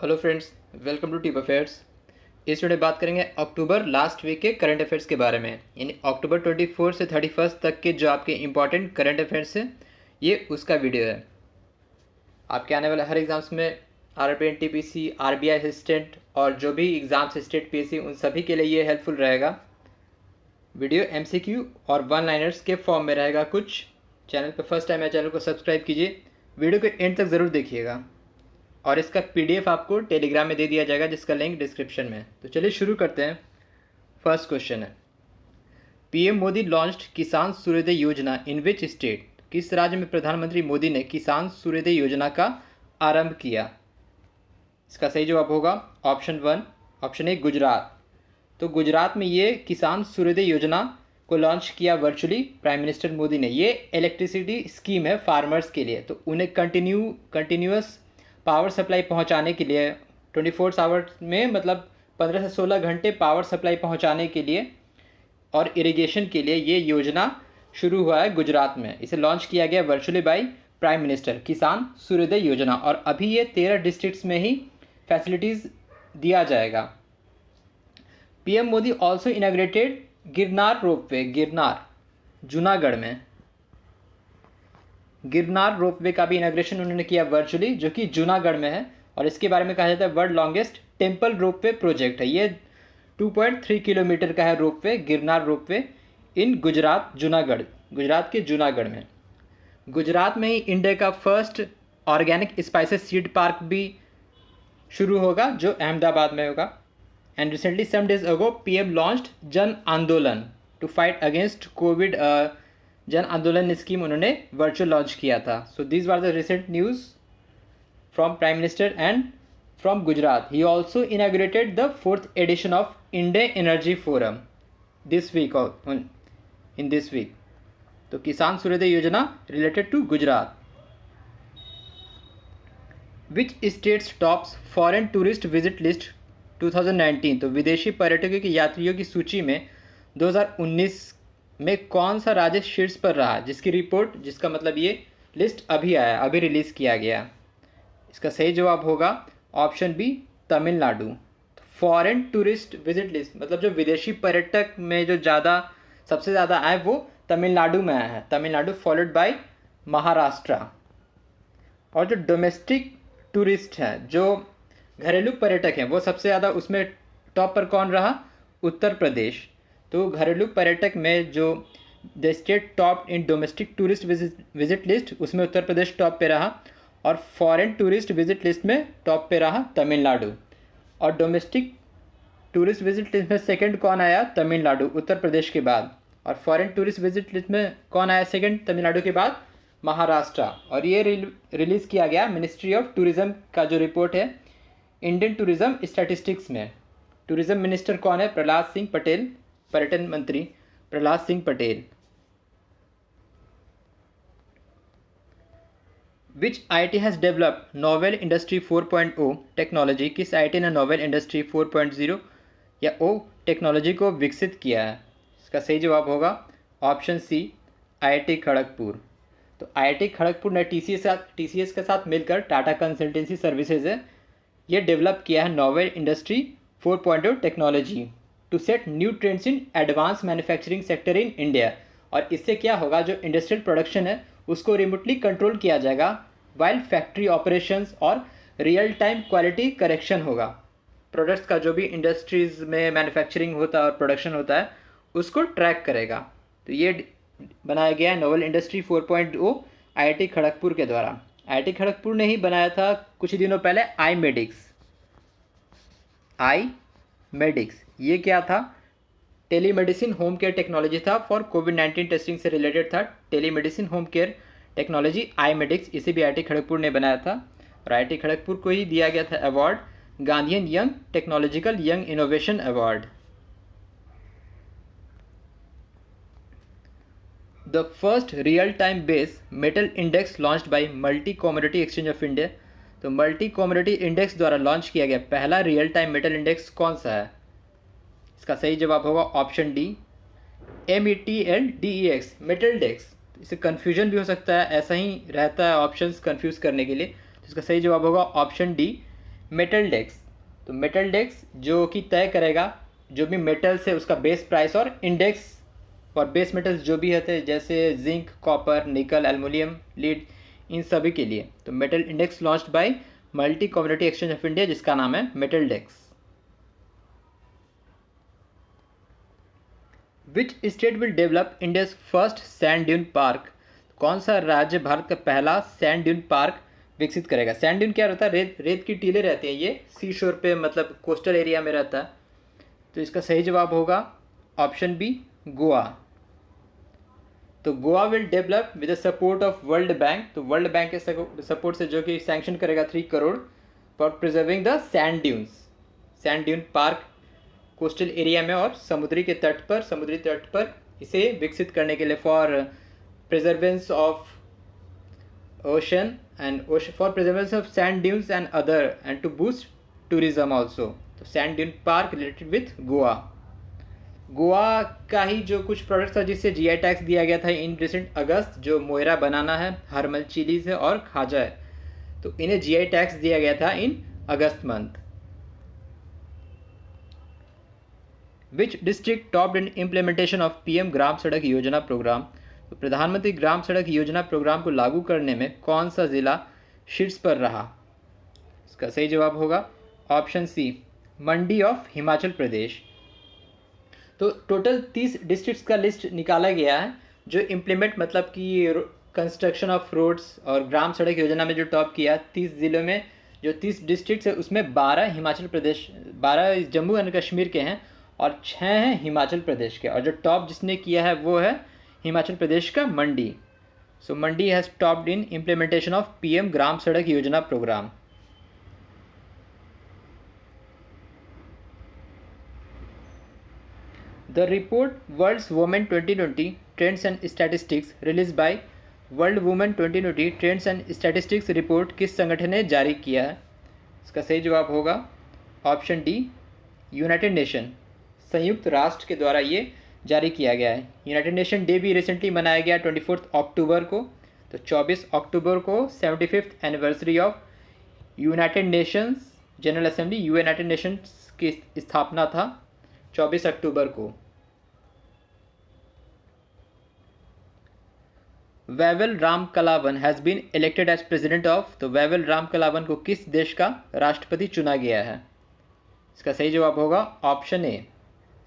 Hello friends, welcome to tip affairs. इस video में बात करेंगे अक्टूबर लास्ट वीक के करंट अफेयर्स के बारे में, यानी अक्टूबर 24 से 31 तक के जो आपके इंपॉर्टेंट करंट अफेयर्स है, ये उसका वीडियो है। आपके आने वाले हर एग्ज़ाम्स में आरबीआई एनटीपीसी, आरबीआई असिस्टेंट और जो भी एग्ज़ाम्स स्टेट पीएससी, उन सभी के लिए ये हेल्पफुल रहेगा। वीडियो एमसीक्यू और वन लाइनर्स के फॉर्म में रहेगा कुछ। चैनल पर फर्स्ट टाइम है, चैनल को सब्सक्राइब कीजिए, वीडियो के एंड तक ज़रूर देखिएगा और इसका पीडीएफ आपको टेलीग्राम में दे दिया जाएगा, जिसका लिंक डिस्क्रिप्शन में है। तो चलिए शुरू करते हैं। फर्स्ट क्वेश्चन है, पीएम मोदी लॉन्च्ड किसान सूर्योदय योजना इन विच स्टेट? किस राज्य में प्रधानमंत्री मोदी ने किसान सूर्योदय योजना का आरंभ किया? इसका सही जवाब होगा ऑप्शन 1, ऑप्शन ए गुजरात। तो गुजरात में ये किसान सूर्योदय योजना को लॉन्च किया वर्चुअली प्राइम मिनिस्टर मोदी ने। ये इलेक्ट्रिसिटी स्कीम है फार्मर्स के लिए, तो उन्हें कंटिन्यूअस पावर सप्लाई पहुंचाने के लिए 24 आवर्स में, मतलब 15 से 16 घंटे पावर सप्लाई पहुंचाने के लिए और इरिगेशन के लिए ये योजना शुरू हुआ है गुजरात में। इसे लॉन्च किया गया वर्चुअली बाय प्राइम मिनिस्टर, किसान सूर्योदय योजना। और अभी ये 13 डिस्ट्रिक्ट्स में ही फैसिलिटीज़ दिया जाएगा। PM Modi also inaugurated Girnar ropeway, Girnar Junagadh में। गिरनार रोपवे का भी इनाग्रेशन उन्होंने किया वर्चुअली, जो कि जूनागढ़ में है। और इसके बारे में कहा जाता है world longest temple ropeway project है। ये 2.3 किलोमीटर का है ropeway, Girnar ropeway in Gujarat, Junagadh, Gujarat के जूनागढ़ में। गुजरात में ही इंडिया का first organic spices seed park भी शुरू होगा, जो अहमदाबाद में होगा। And recently some days ago PM launched Jan Andolan to fight against Covid. जन आंदोलन स्कीम उन्होंने वर्चुअल लॉन्च किया था। So these are the recent news from prime minister and from Gujarat. He also inaugurated the 4th edition of India energy forum this week, in this week. तो Kisan Suryoday Yojana related to Gujarat. Which states tops foreign tourist visit list 2019? तो विदेशी पर्यटकों की यात्रियों की सूची में 2019 में कौन सा राज्य शीर्ष पर रहा? जिसकी रिपोर्ट, जिसका मतलब ये लिस्ट अभी आया, अभी रिलीज़ किया गया। इसका सही जवाब होगा option B, Tamil Nadu. Foreign tourist visit list मतलब जो विदेशी पर्यटक में जो सबसे ज़्यादा आए वो तमिलनाडु में आया है। Tamil Nadu followed by Maharashtra. और जो डोमेस्टिक टूरिस्ट हैं, जो घरेलू पर्यटक हैं, वो सबसे ज़्यादा उसमें टॉप पर कौन रहा? उत्तर प्रदेश। तो घरेलू पर्यटक में जो the state top in domestic tourist visit list, उसमें उत्तर प्रदेश टॉप पे रहा। और फॉरेन टूरिस्ट विजिट लिस्ट में टॉप पे रहा तमिलनाडु। और डोमेस्टिक टूरिस्ट विजिट लिस्ट में सेकंड कौन आया? तमिलनाडु, उत्तर प्रदेश के बाद। और फॉरेन टूरिस्ट विजिट लिस्ट में कौन आया सेकंड तमिलनाडु के बाद? महाराष्ट्र। और ये रिलीज़ किया गया मिनिस्ट्री ऑफ टूरिज़्म का जो रिपोर्ट है इंडियन टूरिज़्म स्टैटिस्टिक्स में। टूरिज़्म मिनिस्टर कौन है? प्रहलाद सिंह पटेल, पर्यटन मंत्री Prahlad Singh Patel. Which IT has developed novel industry 4.0 technology? किस आईटी ने नोवेल इंडस्ट्री 4.0 या ओ टेक्नोलॉजी को विकसित किया है? इसका सही जवाब होगा ऑप्शन सी, आईआईटी खड़गपुर। तो आईआईटी खड़गपुर ने टीसीएस के साथ मिलकर, टाटा कंसल्टेंसी सर्विसेज है, ये डेवलप किया है novel industry 4.0 technology to set new trends in advance manufacturing sector in India. और इससे क्या होगा, जो इंडस्ट्रियल प्रोडक्शन है उसको रिमोटली कंट्रोल किया जाएगा, वाइल फैक्ट्री ऑपरेशंस और रियल टाइम क्वालिटी करेक्शन होगा। प्रोडक्ट्स का जो भी इंडस्ट्रीज़ में मैन्युफैक्चरिंग होता है और प्रोडक्शन होता है उसको ट्रैक करेगा। तो ये बनाया गया है नोवेल इंडस्ट्री 4.0 आईआईटी खड़गपुर के द्वारा। आईआईटी खड़गपुर ने ही बनाया था कुछ ही दिनों पहले आई मेडिक्स। ये क्या था? टेलीमेडिसिन होम केयर टेक्नोलॉजी था, फॉर कोविड-19 टेस्टिंग से रिलेटेड था। टेलीमेडिसिन होम केयर टेक्नोलॉजी आई मेडिक्स, इसे भी आईआईटी खड़गपुर ने बनाया था। और आईआईटी खड़गपुर को ही दिया गया था award, Gandhian young technological young innovation award. The first real time base metal index launched by multi commodity exchange of India. तो मल्टी कमोडिटी इंडेक्स द्वारा लॉन्च किया गया पहला रियल टाइम मेटल इंडेक्स कौन सा है? इसका सही जवाब होगा ऑप्शन डी, METLDEX, मेटल डेक्स। इससे कन्फ्यूजन भी हो सकता है, ऐसा ही रहता है ऑप्शंस कन्फ्यूज़ करने के लिए। तो इसका सही जवाब होगा ऑप्शन डी, मेटल डेस्क, तो मेटल डेस्क जो कि तय करेगा जो भी मेटल्स है उसका बेस प्राइस और इंडेक्स फॉर बेस मेटल्स जो भी होते हैं जैसे जिंक, कॉपर, निकल, एल्युमिनियम, लीड, इन सभी के लिए। तो metal index launched by multi commodity exchange of India जिसका नाम है metal desk. Which state will develop India's first sand dune park, कौन सा राज्य भारत का पहला सैंड ड्यून पार्क विकसित करेगा। सैंड ड्यून क्या रहता है, रेत रेत की टीले रहती हैं, ये सी शोर पे मतलब कोस्टल एरिया में रहता है। तो इसका सही जवाब होगा ऑप्शन बी, गोवा। तो Goa will develop with the support of world bank, तो वर्ल्ड बैंक के सपोर्ट से जो कि सैंक्शन करेगा 3 crore for preserving the sand dunes, sand dune park coastal area में और समुद्री तट पर इसे विकसित करने के लिए for preservance of ocean and for preservance of sand dunes and other and to boost tourism also. तो sand dune park related with Goa. Goa का ही जो कुछ प्रोडक्ट था जिससे जीआई टैक्स दिया गया था इन रिसेंट अगस्त, जो मोयरा बनाना है, हरमल चिलीज है और खाजा है, तो इन्हें जीआई टैक्स दिया गया था in August month. Which district topped in implementation of PM Gram Sadak Yojana programme, तो प्रधानमंत्री ग्राम सड़क योजना प्रोग्राम को लागू करने में कौन सा जिला शीर्ष पर रहा। इसका सही जवाब होगा option C, Mandi of Himachal Pradesh. तो टोटल 30 डिस्ट्रिक्ट्स का लिस्ट निकाला गया है जो इम्प्लीमेंट मतलब कि कंस्ट्रक्शन ऑफ रोड्स और ग्राम सड़क योजना में जो टॉप किया 30 ज़िलों में, जो 30 डिस्ट्रिक्ट्स है उसमें 12 हिमाचल प्रदेश, 12 जम्मू एंड कश्मीर के हैं और 6 हैं हिमाचल प्रदेश के, और जो टॉप जिसने किया है वो है हिमाचल प्रदेश का Mandi. So Mandi has topped in implementation of PM Gram Sadak Yojana program. The report World's Women 2020 Trends and Statistics released by World Women 2020 Trends and Statistics report किस संगठन ने जारी किया है। इसका सही जवाब होगा ऑप्शन डी, यूनाइटेड नेशन, संयुक्त राष्ट्र के द्वारा ये जारी किया गया है। यूनाइटेड नेशन डे भी रिसेंटली मनाया गया 24 अक्टूबर को, तो 24 अक्टूबर को 75th anniversary of United Nations General Assembly, United Nations की स्थापना था 24 अक्टूबर को। Wavel Ramkalawan has been elected as president of, तो वेवल राम कलावन को किस देश का राष्ट्रपति चुना गया है। इसका सही जवाब होगा ऑप्शन ए,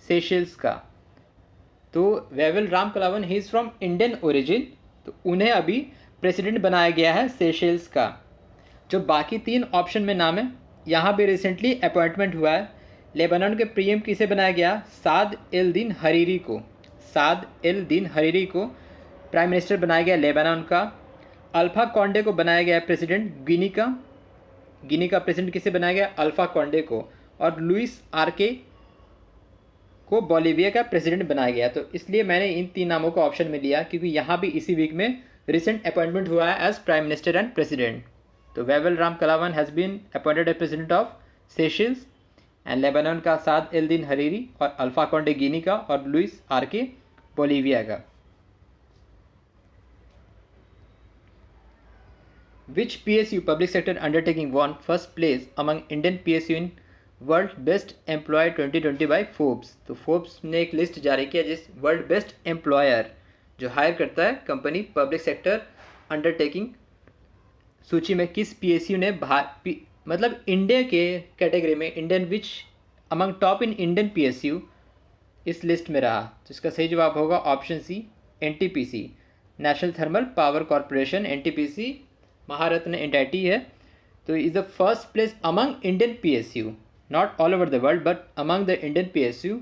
सेशेल्स का। तो Wavel Ramkalawan he is from Indian origin, तो उन्हें अभी प्रेसिडेंट बनाया गया है सेशेल्स का। जो बाकी 3 ऑप्शन में नाम है यहाँ भी रिसेंटली अपॉइंटमेंट हुआ है। लेबनान के पीएम किसे बनाया गया, साद एल दिन हरीरी को, साद एल दिन हरीरी को प्राइम मिनिस्टर बनाया गया लेबनान का। अल्फा कॉन्डे को बनाया गया प्रेसिडेंट गिनी का, गिनी का प्रेसिडेंट किसे बनाया गया, अल्फा कॉन्डे को। और लुइस आरके को बोलीविया का प्रेसिडेंट बनाया गया। तो इसलिए मैंने इन 3 नामों को ऑप्शन में लिया क्योंकि यहाँ भी इसी वीक में रिसेंट अपॉइंटमेंट हुआ है as prime minister and president. तो Wavel Ramkalawan has been appointed as president of Seychelles and Lebanon का साद एल दिन हरीरी, और अल्फा कॉन्डे गिनी का, और लुइस आरके बोलीविया का। Which PSU public sector undertaking won first place among Indian PSU in World Best Employer 2020 by Forbes? तो Forbes ने एक list जारी किया जिस वर्ल्ड बेस्ट एम्प्लॉयर जो हायर करता है कंपनी पब्लिक सेक्टर अंडरटेकिंग सूची में किस PSU ने मतलब इंडिया के कैटेगरी में Indian which among top in Indian PSU इस लिस्ट में रहा। तो इसका सही जवाब होगा option C, NTPC, national thermal power corporation. NTPC Maharatna entity है, तो is the first place among Indian PSU, not all over the world but among the Indian PSU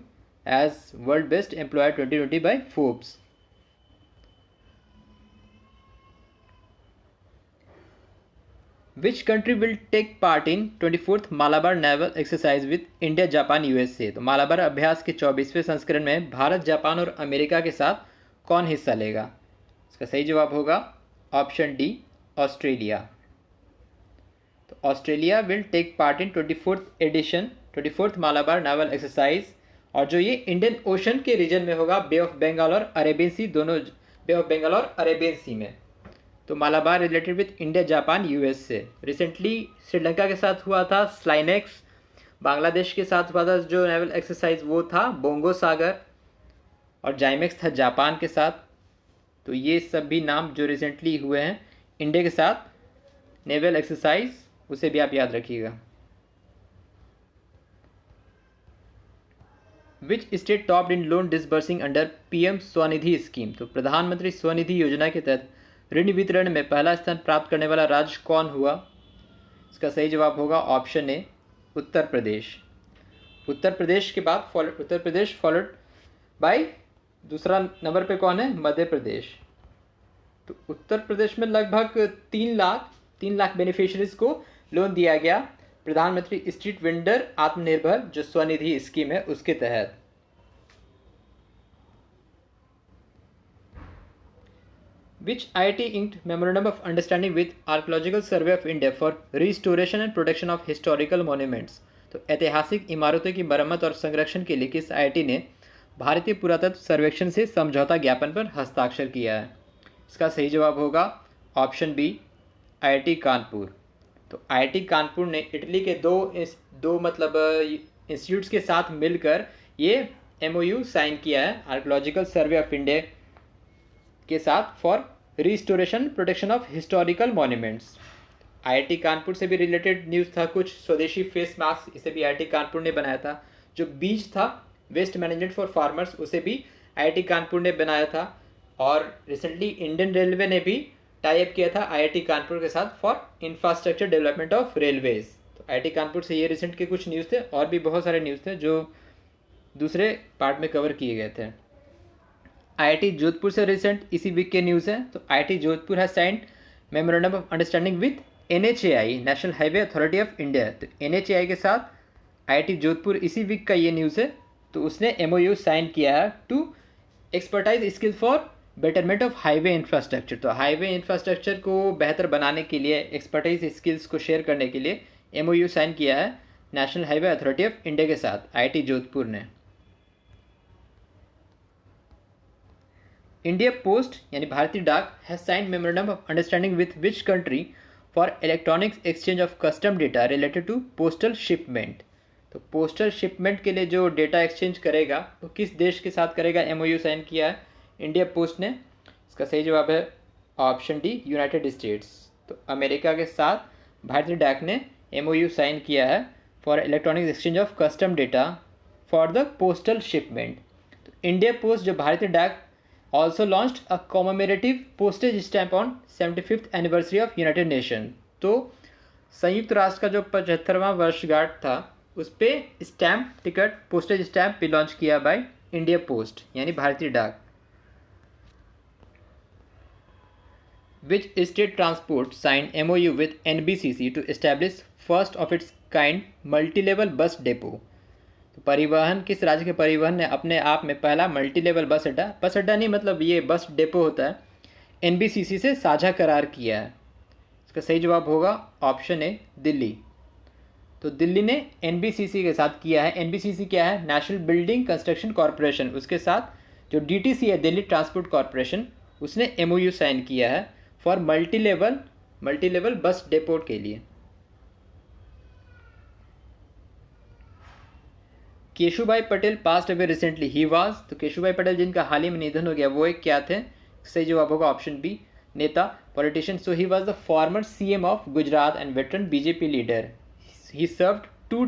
as world best employer 2020 by Forbes. Which country will take part in 24th Malabar naval exercise with India, Japan, USA? तो मालाबार अभ्यास के 24वें संस्करण में Bharat, Japan और America के साथ कौन हिस्सा लेगा? इसका सही जवाब होगा ऑप्शन डी, ऑस्ट्रेलिया। तो Australia will take part in 24th edition 24th Malabar naval exercise, और जो ये इंडियन ओशन के रीजन में होगा, बे ऑफ बंगाल और अरेबियन सी, दोनों बे ऑफ बंगाल और अरेबियन सी में। तो Malabar related with India Japan US से। रिसेंटली श्रीलंका के साथ हुआ था स्लाइनेक्स, बांग्लादेश के साथ हुआ था जो नेवल एक्सरसाइज वो था बोंगो सागर, और जाइमेक्स था जापान के साथ। तो ये सभी नाम जो रिसेंटली हुए हैं इंडिया के साथ नेवल एक्सरसाइज, उसे भी आप याद रखिएगा। Which state topped in loan disbursing under PM Svanidhi scheme. तो प्रधानमंत्री स्वनिधि योजना के तहत ऋण वितरण में पहला स्थान प्राप्त करने वाला राज्य कौन हुआ? इसका सही जवाब होगा ऑप्शन ए, उत्तर प्रदेश। उत्तर प्रदेश के बाद उत्तर प्रदेश फॉलोड बाय दूसरा नंबर पे कौन है? मध्य प्रदेश। तो उत्तर प्रदेश में लगभग 3 लाख बेनिफिशरीज को लोन दिया गया प्रधानमंत्री स्ट्रीट वेंडर आत्मनिर्भर जो स्वनिधि स्कीम है उसके तहत। विच IIT inked memorandum of understanding with Archaeological Survey of India for restoration and protection of historical monuments। तो ऐतिहासिक इमारतों की मरम्मत और संरक्षण के लिए किस IIT ने भारतीय पुरातत्व सर्वेक्षण से समझौता ज्ञापन पर हस्ताक्षर किया है? इसका सही जवाब होगा ऑप्शन बी, IIT कानपुर। तो IIT कानपुर ने इटली के दो मतलब इंस्टीट्यूट्स के साथ मिलकर ये MOU साइन किया है आर्कियोलॉजिकल सर्वे ऑफ इंडिया के साथ for restoration protection of historical monuments. IIT Kanpur से भी रिलेटेड न्यूज़ था कुछ। स्वदेशी फेस मास्क, इसे भी IIT कानपुर ने बनाया था। जो बीज था वेस्ट मैनेजमेंट फॉर फार्मर्स, उसे भी IIT कानपुर ने बनाया था। और रिसेंटली इंडियन रेलवे ने भी टाई अप किया था IIT कानपुर के साथ for infrastructure development of railways. तो IIT कानपुर से ये रिसेंट के कुछ न्यूज़ थे, और भी बहुत सारे न्यूज़ थे जो दूसरे पार्ट में कवर किए गए थे। IIT जोधपुर से रिसेंट इसी वीक के न्यूज़ है। तो IIT जोधपुर है signed memorandum of understanding with NHAI national highway authority of India. तो NHAI के साथ IIT जोधपुर इसी वीक का ये न्यूज़ है। तो उसने MOU साइन किया है to expertise skill for betterment of highway infrastructure. तो हाईवे इंफ्रास्ट्रक्चर को बेहतर बनाने के लिए, एक्सपर्टाइज स्किल्स को शेयर करने के लिए MOU साइन किया है national highway authority of India के साथ IIT जोधपुर ने। इंडिया पोस्ट यानी भारतीय डाक has signed memorandum of understanding with which country for electronics exchange of custom data related to postal shipment. तो पोस्टल शिपमेंट के लिए जो डेटा एक्सचेंज करेगा तो किस देश के साथ करेगा? MOU साइन किया है इंडिया पोस्ट ने। इसका सही जवाब है ऑप्शन डी, यूनाइटेड स्टेट्स। तो अमेरिका के साथ भारतीय डाक ने MOU साइन किया है for electronic exchange of custom data for the postal shipment. तो इंडिया पोस्ट जो भारतीय डाक also launched a commemorative postage stamp on 75th anniversary of United nation. तो संयुक्त राष्ट्र का जो 75वां वर्षगांठ था उस पर स्टैम्प टिकट पोस्टेज स्टैम्प भी लॉन्च किया बाय इंडिया पोस्ट यानी भारतीय डाक। Which state transport signed MOU with NBCC to establish first of its kind multi-level bus depot? तो परिवहन किस राज्य के परिवहन ने अपने आप में पहला मल्टी लेवल बस अड्डा नहीं मतलब ये बस डेपो होता है, NBCC से साझा करार किया है? इसका सही जवाब होगा ऑप्शन ए, दिल्ली। तो दिल्ली ने NBCC के साथ किया है। NBCC क्या है? National building construction corporation. उसके साथ जो DTC है दिल्ली ट्रांसपोर्ट कॉरपोरेशन, उसने MOU साइन किया है for multi level bus depot के लिए। Keshubhai Patel passed away recently, he was. तो केशुभाई पटेल जिनका हाल ही में निधन हो गया वो एक क्या थे? सही जवाब होगा ऑप्शन बी, नेता, politician. So he was the former CM of Gujarat and veteran BJP leader. He served two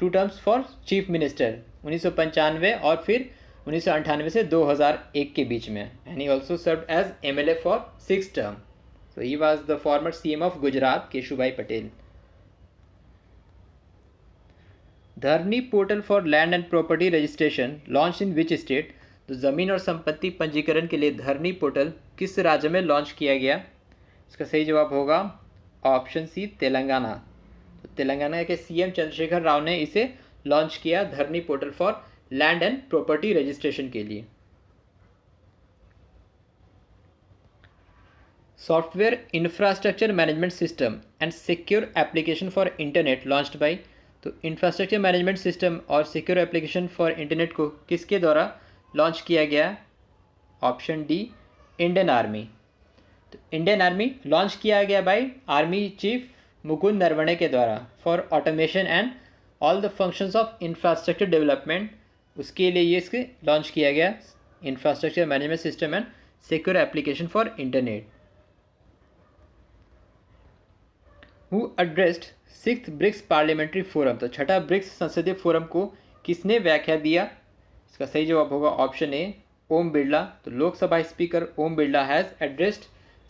terms for chief minister 1995 और फिर 1998 से 2001 के बीच में। And he also served as MLA for 6 term. So he was the former CM of Gujarat Keshubhai Patel. Dharani portal for land and property registration launch in which state. तो ज़मीन और संपत्ति पंजीकरण के लिए धरनी पोर्टल किस राज्य में लॉन्च किया गया? इसका सही जवाब होगा ऑप्शन सी, तेलंगाना। तो तेलंगाना के CM चंद्रशेखर राव ने इसे लॉन्च किया, Dharani portal for land and property registration के लिए। Software infrastructure management system and secure application for internet launched by. तो इंफ्रास्ट्रक्चर मैनेजमेंट सिस्टम और सिक्योर एप्लीकेशन फॉर इंटरनेट को किसके द्वारा लॉन्च किया गया? Option D, Indian army. तो इंडियन आर्मी लॉन्च किया गया by army chief Mukund Naravane के द्वारा for automation and all the functions of infrastructure development. उसके लिए ये इसके लॉन्च किया गया infrastructure management system and secure application for internet. Who addressed 6th BRICS parliamentary forum, तो छठा ब्रिक्स संसदीय फोरम को किसने व्याख्या दिया? इसका सही जवाब होगा ऑप्शन ए ओम बिरला। तो Lok Sabha speaker Om Birla has addressed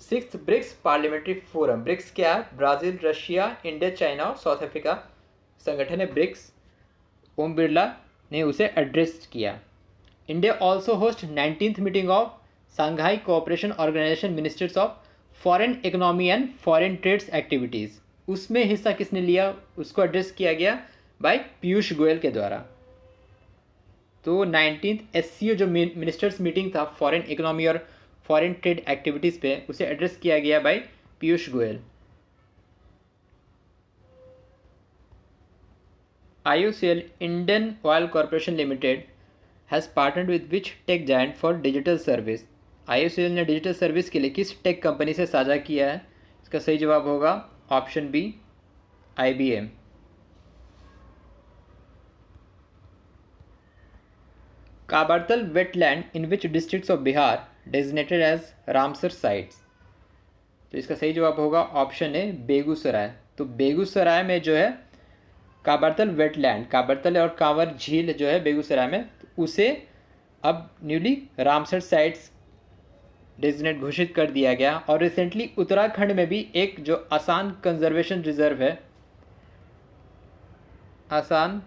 6th BRICS parliamentary forum. BRICS क्या है? ब्राज़ील, रशिया, इंडिया, चाइना और साउथ अफ्रीका संगठन है ब्रिक्स। ओम बिरला ने उसे एड्रेस किया। India also host 19th meeting of Shanghai cooperation organisation ministers of foreign economy and foreign trades activities. उसमें हिस्सा किसने लिया? उसको एड्रेस किया गया बाय पीयूष गोयल के द्वारा। तो 19th SCO जो मिनिस्टर्स मीटिंग था फॉरेन इकोनॉमी और फॉरेन ट्रेड एक्टिविटीज़ पे, उसे एड्रेस किया गया by Piyush Goyal. IOCL Indian oil corporation limited has partnered with which tech giant for digital service. IOCL ने डिजिटल सर्विस के लिए किस टेक कंपनी से साझा किया है? इसका सही जवाब होगा option B IBM। Kabartal wetland in which districts of Bihar designated as Ramsar sites. तो इसका सही जवाब होगा ऑप्शन ए बेगूसराय। तो बेगूसराय में जो है काबारतल वेटलैंड, काबारतल और कांवर झील जो है बेगूसराय में, तो उसे अब न्यूली रामसर साइट्स डेजिग्नेट घोषित कर दिया गया। और रिसेंटली उत्तराखंड में भी एक जो आसान कंजर्वेशन रिजर्व है, आसान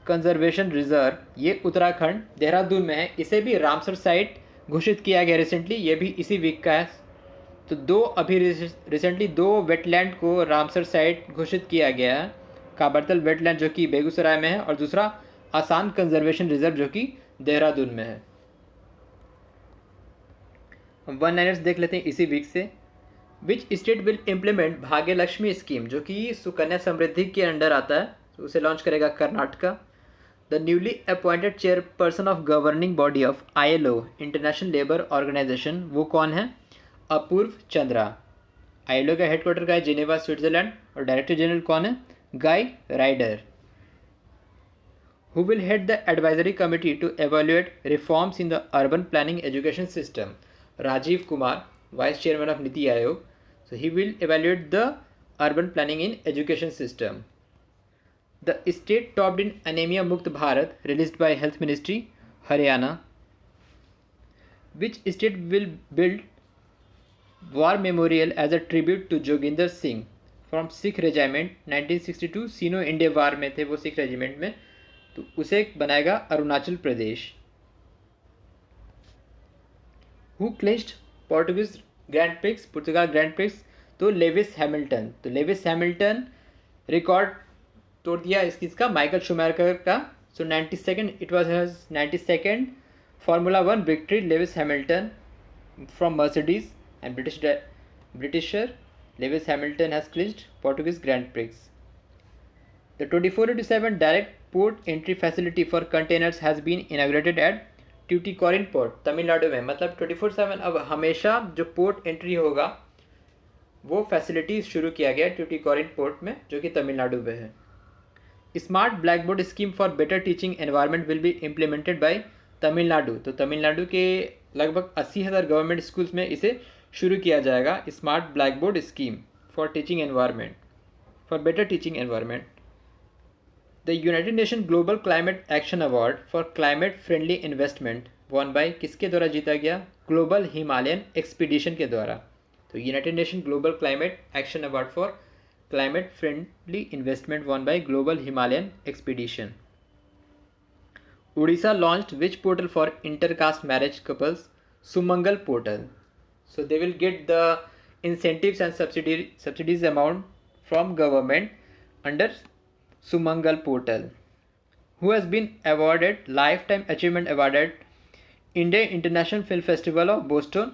कंजर्वेशन रिजर्व, ये उत्तराखंड देहरादून में है, इसे भी रामसर साइट घोषित किया गया रिसेंटली, ये भी इसी वीक का है। तो अभी रिसेंटली दो वेटलैंड को रामसर साइट घोषित किया गया है। काबरतल वेटलैंड जो कि बेगूसराय में है और दूसरा आसान कंजर्वेशन रिजर्व जो कि देहरादून में है। वन लाइनर्स देख लेते हैं इसी वीक से। विच स्टेट विल इम्प्लीमेंट भाग्य लक्ष्मी स्कीम, जो कि सुकन्या समृद्धि के अंडर आता है, तो उसे लॉन्च करेगा Karnataka. The newly appointed chairperson of governing body of ILO international labour organisation, वो कौन है? अपूर्व चंद्रा। ILO का हेडक्वार्टर का है जिनेवा स्विट्जरलैंड और डायरेक्टर जनरल कौन है? Guy Ryder. Who will head the advisory committee to evaluate reforms in the urban planning education system? Rajiv Kumar, Vice Chairman of Niti Aayog. So he will evaluate the urban planning in education system. The state topped in Anemia Mukt Bharat, released by Health Ministry, Haryana. Which state will build war memorial as a tribute to Joginder Singh from Sikh Regiment 1962? Sino India war में थे वो Sikh regiment में, तो उसे बनाएगा Arunachal Pradesh. Who clinched Portuguese grand prix, पुर्तगाल grand prix? तो Lewis Hamilton. तो लेविस हैमिल्टन रिकॉर्ड तोड़ दिया इसका माइकल शूमेकर का। So 92nd it was 92nd formula 1 victory Lewis Hamilton from Mercedes and Britisher Lewis Hamilton has clinched Portuguese grand prix. The 24/7 direct port entry facility for containers has been inaugurated at Tuticorin Port, Tamil Nadu में। मतलब 24/7 अब हमेशा जो port entry होगा वो facility शुरू किया गया ट्यूटिकोरिन पोर्ट में, जो कि तमिलनाडु में है। Smart black board scheme for better teaching environment will be implemented by Tamil Nadu. तो तमिलनाडु के लगभग 80,000 गवर्नमेंट स्कूल्स में इसे शुरू किया जाएगा, smart black board scheme for teaching environment, for better teaching environment. The United Nation global climate action award for climate friendly investment won bye किसके द्वारा जीता गया? ग्लोबल हिमालयन एक्सपीडिशन के द्वारा। तो United Nation global climate action award for climate friendly investment won by global Himalayan expedition. Orissa launched which portal for intercaste marriage couples? Sumangal portal. So they will get the incentives and subsidies amount from government under Sumangal portal. Who has been awarded Lifetime Achievement Award at India International Film Festival of Boston?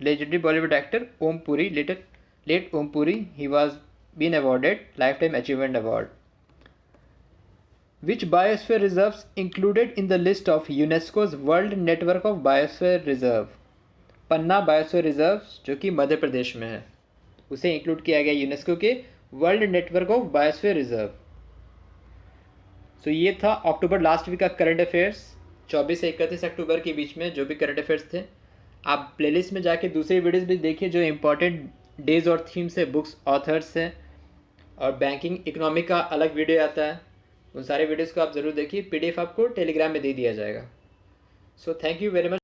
Legendary Bollywood actor Om Puri, late Om Puri, he was been awarded Lifetime Achievement Award. Which biosphere reserves included in the list of UNESCO's World Network of Biosphere Reserve? Panna biosphere reserve जो कि मध्य प्रदेश में है, उसे include किया गया UNESCO के world network of biosphere reserve. So ये था अक्टूबर लास्ट वीक का करंट अफेयर्स। 24 से 31 अक्टूबर के बीच में जो भी करंट अफेयर्स थे, आप प्लेलिस्ट में जाके दूसरी वीडियोस भी देखिए जो इम्पोर्टेंट डेज और थीम्स है, बुक्स, ऑथर्स है, और बैंकिंग इकोनॉमी का अलग वीडियो आता है। उन सारे वीडियोस को आप ज़रूर देखिए, पीडीएफ आपको टेलीग्राम में दे दिया जाएगा। So thank you very much.